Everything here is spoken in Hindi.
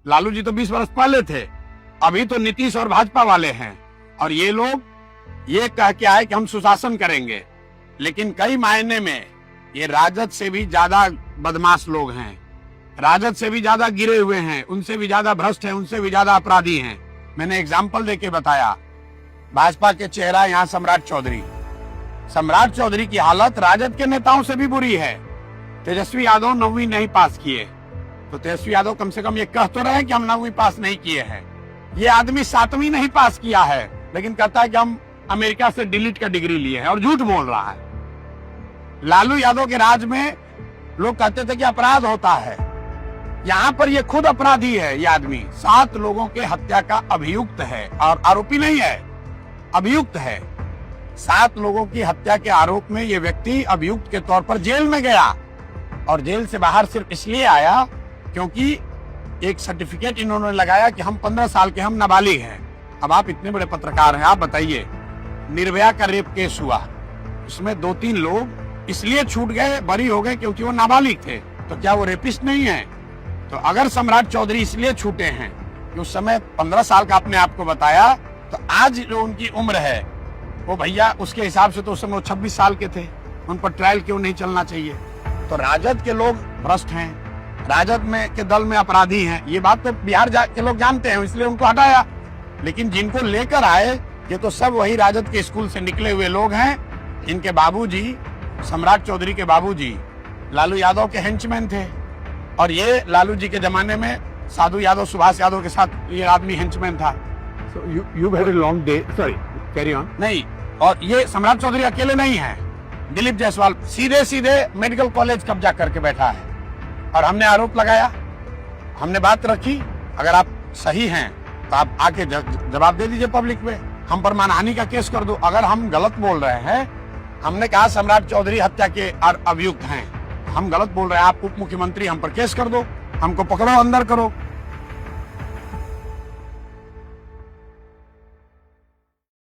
लालू जी तो 20 वर्ष पहले थे, अभी तो नीतीश और भाजपा वाले हैं। और ये लोग ये कह के आए कि हम सुशासन करेंगे, लेकिन कई मायने में ये राजद से भी ज्यादा बदमाश लोग हैं, राजद से भी ज्यादा गिरे हुए हैं, उनसे भी ज्यादा भ्रष्ट हैं, उनसे भी ज्यादा अपराधी हैं। मैंने एग्जाम्पल देके बताया। भाजपा के चेहरा यहाँ सम्राट चौधरी की हालत राजद के नेताओं से भी बुरी है। तेजस्वी यादव 9वीं नहीं पास किए, तो तेजस्वी यादव कम से कम ये कह तो रहे कि हम 9वीं पास नहीं किए हैं। ये आदमी 7वीं नहीं पास किया है, लेकिन कहता है कि हम अमेरिका से डिलीट का डिग्री लिए हैं और झूठ बोल रहा है। लालू यादव के राज में लोग कहते थे कि अपराध होता है, यहाँ पर ये खुद अपराधी है। ये आदमी 7 लोगों के हत्या का अभियुक्त है, और आरोपी नहीं है, अभियुक्त है। 7 लोगों की हत्या के आरोप में ये व्यक्ति अभियुक्त के तौर पर जेल में गया, और जेल से बाहर सिर्फ इसलिए आया क्योंकि एक सर्टिफिकेट इन्होंने लगाया कि हम 15 साल के, हम नाबालिग हैं। अब आप इतने बड़े पत्रकार हैं, आप बताइए, निर्भया का रेप केस हुआ, इसमें 2-3 लोग इसलिए छूट गए, बरी हो गए क्योंकि वो नाबालिग थे, तो क्या वो रेपिस्ट नहीं है? तो अगर सम्राट चौधरी इसलिए छूटे हैं कि उस समय 15 साल का आपने आपको बताया, तो आज जो उनकी उम्र है वो भैया उसके हिसाब से तो उस समय वो 26 साल के थे, उन पर ट्रायल क्यों नहीं चलना चाहिए? तो राजद के लोग भ्रष्ट हैं, राजद में के दल में अपराधी हैं, ये बात तो बिहार के लोग जानते हैं, इसलिए उनको हटाया। लेकिन जिनको लेकर आए ये तो सब वही राजद के स्कूल से निकले हुए लोग हैं। इनके बाबूजी, सम्राट चौधरी के बाबूजी लालू यादव के हेंचमैन थे, और ये लालू जी के जमाने में साधु यादव, सुभाष यादव के साथ ये आदमी हेंचमैन था। So you've had a long day. Sorry, carry on. नहीं, और ये सम्राट चौधरी अकेले नहीं है, दिलीप जायसवाल सीधे मेडिकल कॉलेज कब्जा करके बैठा है, और हमने आरोप लगाया, हमने बात रखी। अगर आप सही हैं तो आप आके जवाब दे दीजिए पब्लिक में, हम पर मानहानि का केस कर दो। अगर हम गलत बोल रहे हैं, हमने कहा सम्राट चौधरी हत्या के अभियुक्त हैं, हम गलत बोल रहे हैं, आप उप मुख्यमंत्री, हम पर केस कर दो, हमको पकड़ो, अंदर करो।